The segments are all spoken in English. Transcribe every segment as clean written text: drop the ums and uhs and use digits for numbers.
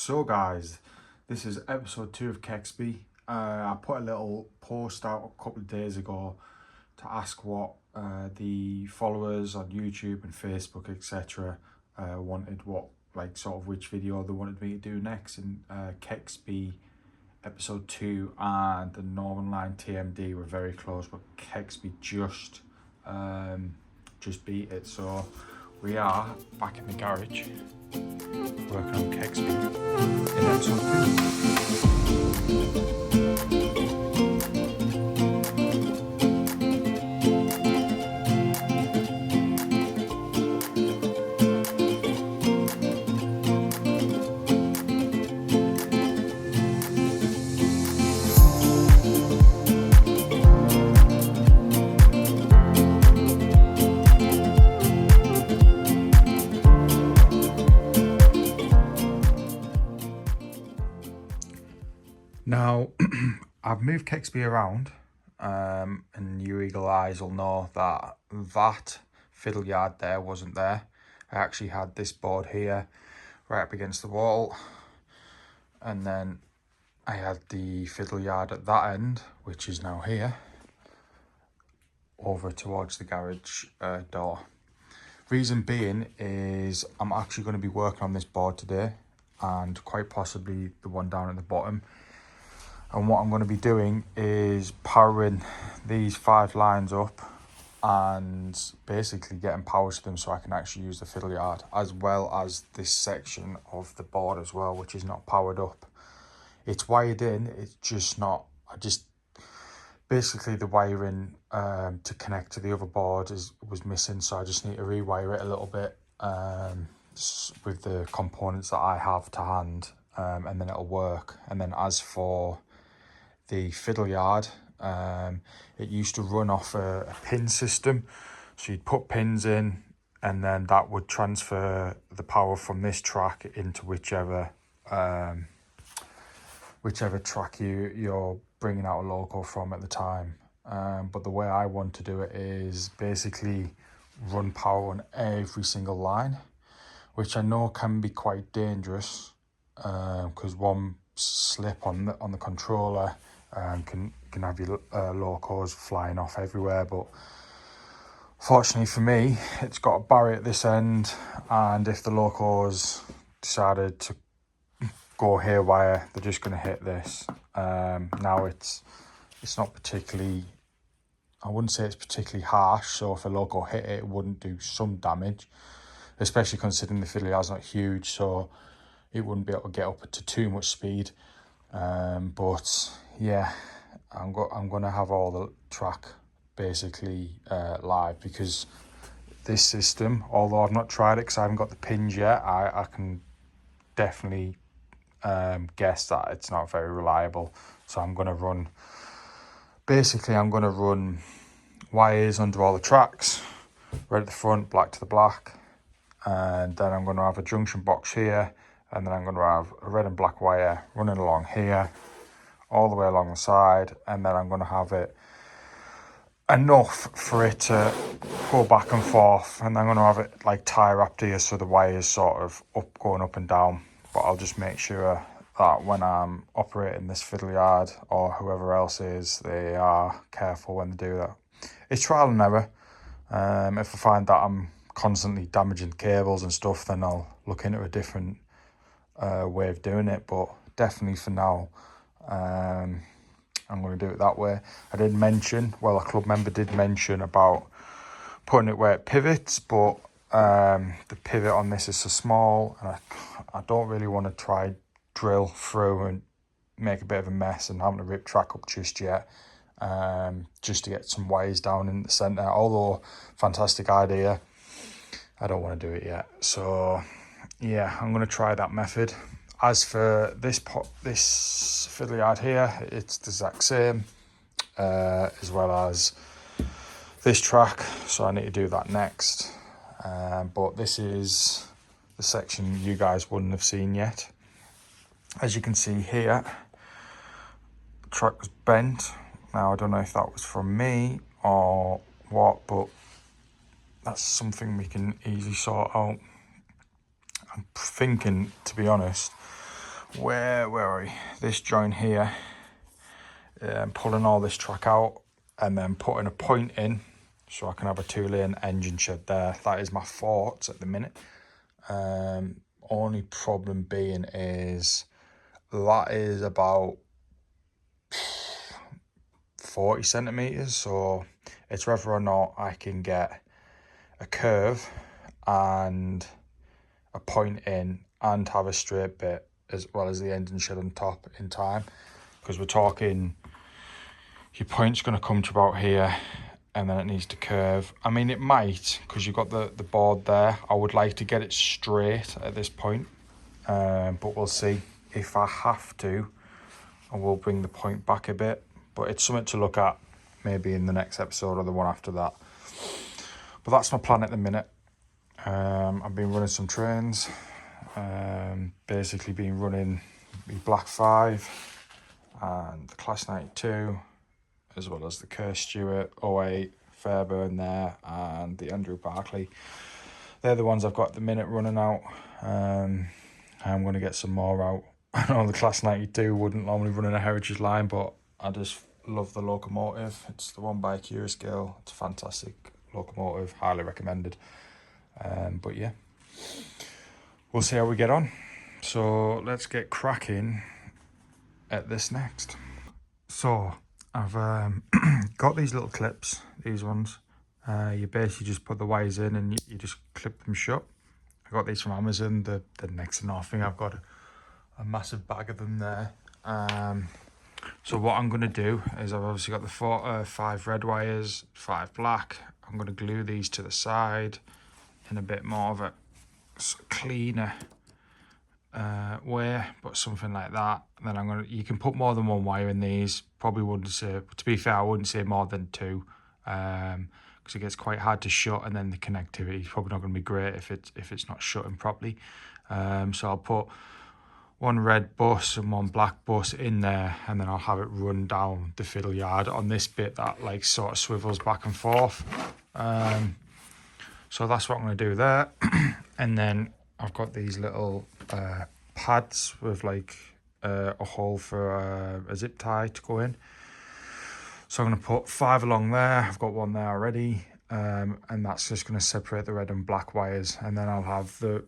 So guys, this is episode 2 of KEXBY. I put a little post out a couple of days ago to ask what the followers on YouTube and Facebook etc wanted, which video they wanted me to do next, and KEXBY episode 2 and the Northern Line TMD were very close, but KEXBY just beat it. So we are back in the garage working on KEXBY in episode 2. Now, I've moved KEXBY around, and you eagle eyes will know that fiddle yard there wasn't there. I actually had this board here right up against the wall, and then I had the fiddle yard at that end, which is now here, over towards the garage door. Reason being is I'm actually going to be working on this board today, and quite possibly the one down at the bottom. And what I'm going to be doing is powering these 5 lines up and basically getting power to them so I can actually use the fiddle yard, as well as this section of the board as well, which is not powered up. It's wired in, it's just not, basically the wiring to connect to the other board was missing, so I just need to rewire it a little bit with the components that I have to hand, and then it'll work. And then as for the fiddle yard, it used to run off a pin system, so you'd put pins in and then that would transfer the power from this track into whichever track you're bringing out a loco from at the time. But the way I want to do it is basically run power on every single line, which I know can be quite dangerous, because one slip on the controller can have your locos flying off everywhere. But fortunately for me, it's got a barrier at this end, and if the locos decided to go haywire, they're just going to hit this. Now it's not particularly, I wouldn't say it's particularly harsh, so if a loco hit it, it wouldn't do some damage, especially considering the fiddle yard's not huge, so it wouldn't be able to get up to too much speed. But yeah, I'm going to have all the track basically live, because this system, although I've not tried it because I haven't got the pins yet, I can definitely guess that it's not very reliable. So I'm going to run wires under all the tracks, red at the front, black to the black, and then I'm going to have a junction box here, and then I'm going to have a red and black wire running along here, all the way along the side, and then I'm going to have it enough for it to go back and forth, and I'm going to have it like tie wrapped here, so the wire is sort of going up and down. But I'll just make sure that when I'm operating this fiddle yard, or whoever else is, they are careful when they do that. It's trial and error. If I find that I'm constantly damaging cables and stuff, then I'll look into a different way of doing it. But definitely for now, I'm going to do it that way. I did mention, well, a club member did mention about putting it where it pivots, but the pivot on this is so small, and I don't really want to try drill through and make a bit of a mess and having to rip track up just yet, just to get some wires down in the centre. Although fantastic idea, I don't want to do it yet. So yeah, I'm going to try that method. As for this fiddle yard here, it's the exact same, as well as this track, so I need to do that next. But this is the section you guys wouldn't have seen yet. As you can see here, the track was bent. Now I don't know if that was from me or what, but that's something we can easily sort out. I'm thinking, to be honest, where are we? This joint here, pulling all this track out and then putting a point in so I can have a 2-lane engine shed there. That is my thoughts at the minute. Only problem being is that is about 40 centimeters, so it's whether or not I can get a curve and a point in and have a straight bit as well as the engine shed on top in time, because we're talking your point's going to come to about here and then it needs to curve. I mean, it might, because you've got the board there. I would like to get it straight at this point, but we'll see. If I have to, I will bring the point back a bit, but it's something to look at maybe in the next episode or the one after that. But that's my plan at the minute. I've been running some trains, basically been running the Black 5 and the Class 92, as well as the Kerr Stewart 08 Fairburn there and the Andrew Barclay. They're the ones I've got at the minute running out. I'm going to get some more out. I know the Class 92 wouldn't normally run in a heritage line, but I just love the locomotive. It's the one by Scale. It's a fantastic locomotive, highly recommended. But yeah, we'll see how we get on. So let's get cracking at this next. So I've got these little clips, these ones. You basically just put the wires in and you just clip them shut. I got these from Amazon. They're next to nothing. I've got a massive bag of them there. So what I'm going to do is I've obviously got the 5 red wires, 5 black. I'm going to glue these to the side in a bit more of a cleaner way, but something like that. And then you can put more than 1 wire in these. Probably wouldn't say, to be fair, I wouldn't say more than 2, because it gets quite hard to shut, and then the connectivity is probably not going to be great if it's not shutting properly. So I'll put 1 red bus and 1 black bus in there, and then I'll have it run down the fiddle yard on this bit that like sort of swivels back and forth. So that's what I'm going to do there. And then I've got these little pads with like a hole for a zip tie to go in. So I'm going to put 5 along there. I've got 1 there already, and that's just going to separate the red and black wires. And then I'll have the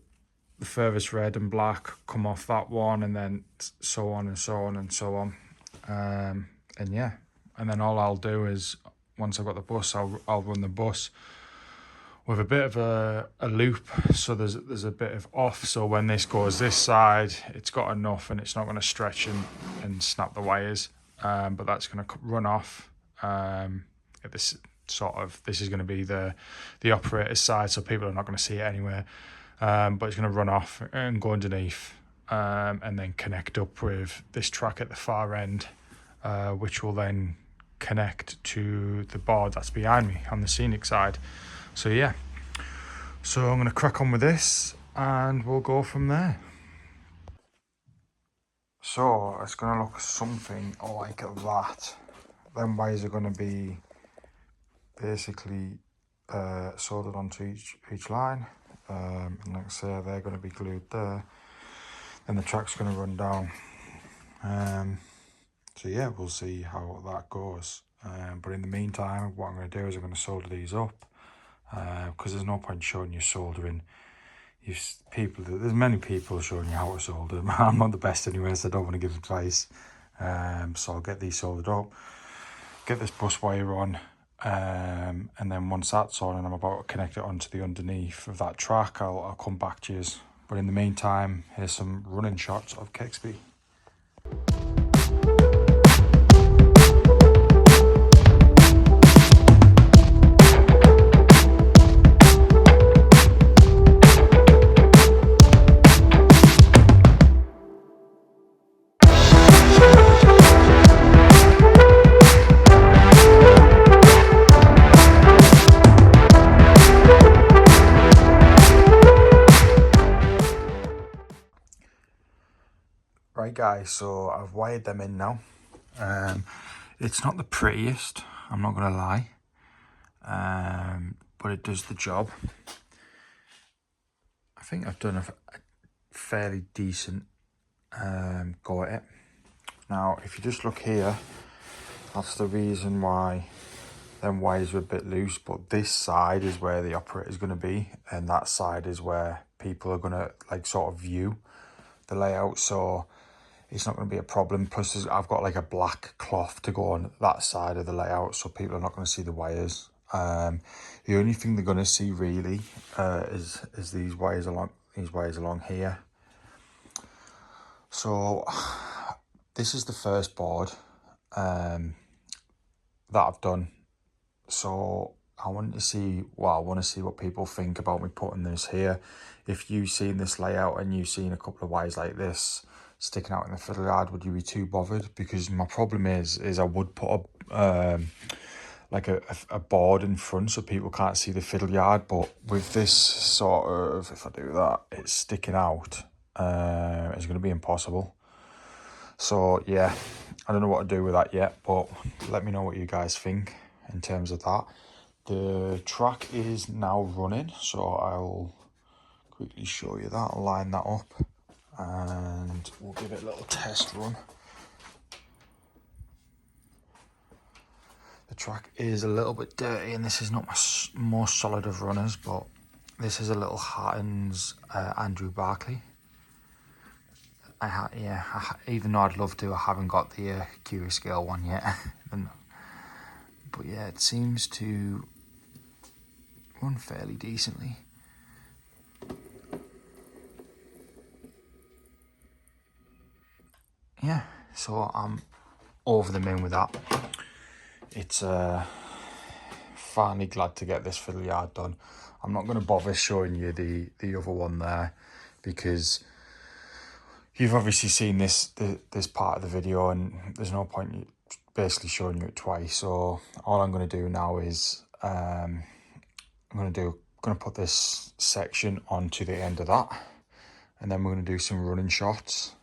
furthest red and black come off that one, and then so on and so on and so on. And yeah, and then all I'll do is once I've got the bus, I'll run the bus with a bit of a loop, so there's a bit of off, so when this goes this side, it's got enough and it's not going to stretch and snap the wires, but that's going to run off. This is going to be the operator's side, so people are not going to see it anywhere, but it's going to run off and go underneath, and then connect up with this track at the far end, which will then connect to the board that's behind me on the scenic side. So yeah, so I'm going to crack on with this and we'll go from there. So it's going to look something like that. Them wires are going to be basically soldered onto each line, and like I say, they're going to be glued there, and the track's going to run down. So yeah, we'll see how that goes. But in the meantime, what I'm going to do is I'm going to solder these up, because there's no point showing you soldering. There's many people showing you how to solder. I'm not the best anyway, so I don't want to give advice. So I'll get these soldered up, get this bus wire on, and then once that's on and I'm about to connect it onto the underneath of that track, I'll come back to you. But in the meantime, here's some running shots of KEXBY. Right guys, so I've wired them in now. It's not the prettiest, I'm not gonna lie, but it does the job. I think I've done a fairly decent go at it. Now, if you just look here, that's the reason why them wires are a bit loose, but this side is where the operator is going to be, and that side is where people are going to like sort of view the layout, so it's not going to be a problem. Plus I've got like a black cloth to go on that side of the layout, so people are not going to see the wires. The only thing they're going to see really is these wires along here. So this is the first board that I've done. So I want to see what people think about me putting this here. If you've seen this layout and you've seen a couple of wires like this sticking out in the fiddle yard, would you be too bothered? Because my problem is I would put a board in front so people can't see the fiddle yard, but with this sort of, if I do that, it's sticking out, it's going to be impossible. So yeah, I don't know what to do with that yet, but let me know what you guys think in terms of that. The track is now running, so I'll quickly show you that. I'll line that up and we'll give it a little test run. The track is a little bit dirty, and this is not my most solid of runners, but this is a little Hartons Andrew Barkley. Even though I'd love to, I haven't got the Curious Scale one yet. But yeah, it seems to run fairly decently. Yeah, so I'm over the moon with that. It's finally glad to get this fiddle yard done. I'm not going to bother showing you the other one there, because you've obviously seen this part of the video, and there's no point basically showing you it twice. So all I'm going to do now is I'm going to put this section onto the end of that, and then we're going to do some running shots.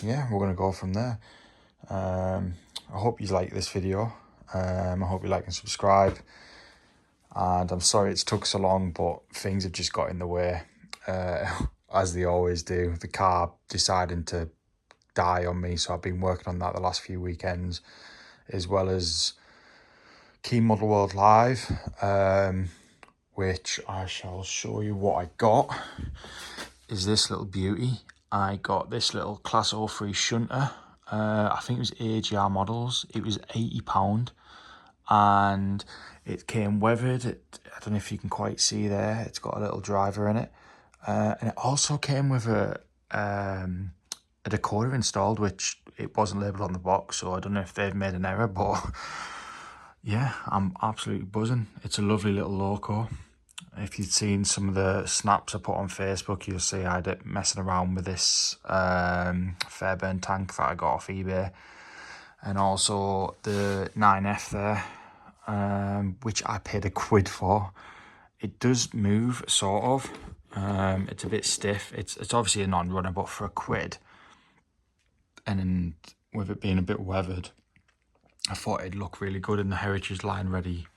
Yeah, we're going to go from there. I hope you like this video. I hope you like and subscribe. And I'm sorry it's took so long, but things have just got in the way, as they always do. The car deciding to die on me, so I've been working on that the last few weekends, as well as Key Model World Live, which I shall show you what I got. Is this little beauty. I got this little Class 03 shunter. I think it was AGR models. It was £80, and it came weathered. I don't know if you can quite see there. It's got a little driver in it, and it also came with a decoder installed, which it wasn't labelled on the box, so I don't know if they've made an error, but yeah, I'm absolutely buzzing. It's a lovely little loco. If you'd seen some of the snaps I put on Facebook, you'll see I had it messing around with this Fairburn tank that I got off eBay, and also the 9F there, which I paid £1 for. It does move, sort of. It's a bit stiff. It's obviously a non-runner, but for £1, and with it being a bit weathered, I thought it'd look really good in the Heritage line, ready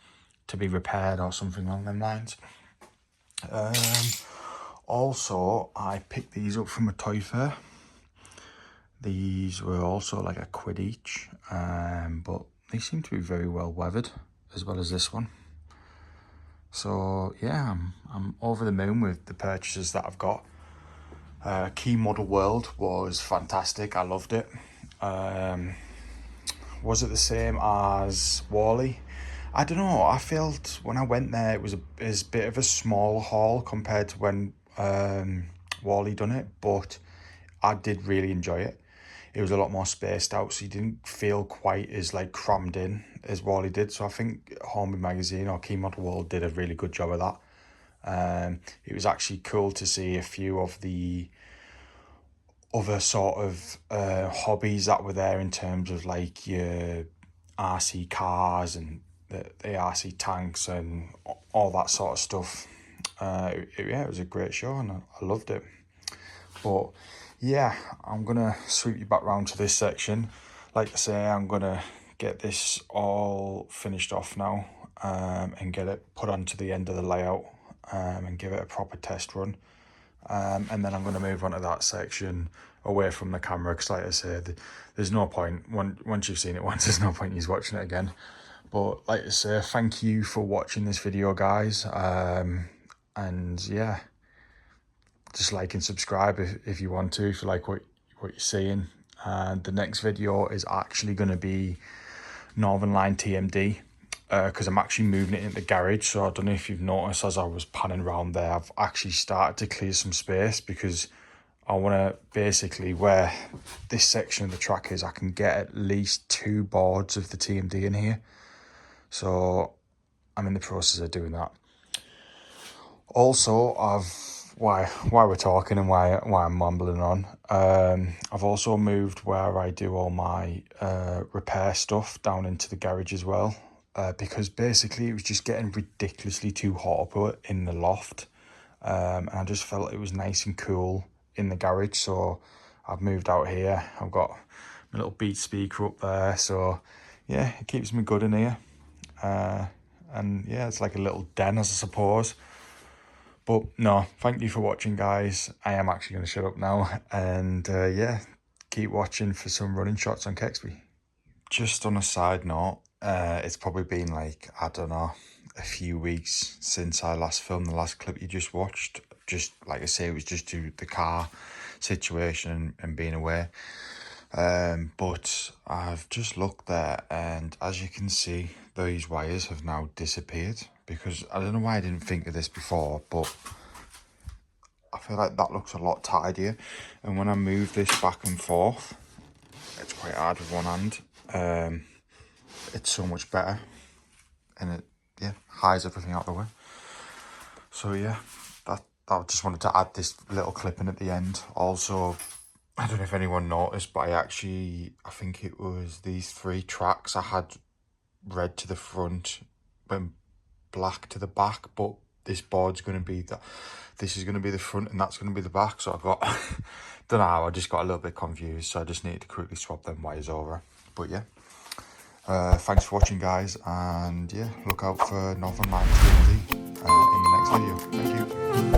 to be repaired or something along them lines. Also, I picked these up from a toy fair. These were also like £1 each, but they seem to be very well weathered, as well as this one. So yeah, I'm over the moon with the purchases that I've got. Key Model World was fantastic. I loved it. Was it the same as Wally? I don't know. I felt when I went there, it was a bit of a small haul compared to when Wally done it, but I did really enjoy it. It was a lot more spaced out, so you didn't feel quite as like crammed in as Wally did. So I think Hornby Magazine or Key Model World did a really good job of that. It was actually cool to see a few of the other sort of hobbies that were there, in terms of like your RC cars and the RC tanks and all that sort of stuff. Yeah, it was a great show, and I loved it. But yeah, I'm gonna sweep you back round to this section. Like I say, I'm gonna get this all finished off now, and get it put onto the end of the layout, and give it a proper test run. And then I'm going to move on to that section away from the camera, because like I said, there's no point, once you've seen it once, there's no point in you watching it again. But like I say, thank you for watching this video, guys. And yeah, just like and subscribe if you want to, if you like what you're seeing. And the next video is actually going to be Northern Line TMD, because I'm actually moving it into the garage. So I don't know if you've noticed, as I was panning around there, I've actually started to clear some space, because I want to basically, where this section of the track is, I can get at least 2 boards of the TMD in here. So I'm in the process of doing that. Also, why we're talking and why I'm mumbling on, I've also moved where I do all my repair stuff down into the garage as well, because basically it was just getting ridiculously too hot up in the loft, and I just felt it was nice and cool in the garage. So I've moved out here. I've got my little Beat speaker up there, so yeah, it keeps me good in here. And yeah, it's like a little den, as I suppose. But no, thank you for watching, guys. I am actually going to shut up now, and yeah, keep watching for some running shots on KEXBY. Just on a side note, it's probably been like, I don't know, a few weeks since I last filmed the last clip you just watched. Just like I say, it was just due to the car situation and being away. But I've just looked there, and as you can see, these wires have now disappeared, because I don't know why I didn't think of this before, but I feel like that looks a lot tidier. And when I move this back and forth, it's quite hard with one hand, it's so much better, and it, yeah, hides everything out the way. So yeah, I just wanted to add this little clip in at the end. Also, I don't know if anyone noticed, but I think it was these 3 tracks I had red to the front and black to the back, but this board's going to be this is going to be the front and that's going to be the back. So I got, don't know how, I just got a little bit confused. So I just needed to quickly swap them wires over. But yeah, thanks for watching, guys. And yeah, look out for Northern Line TMD in the next video. Thank you.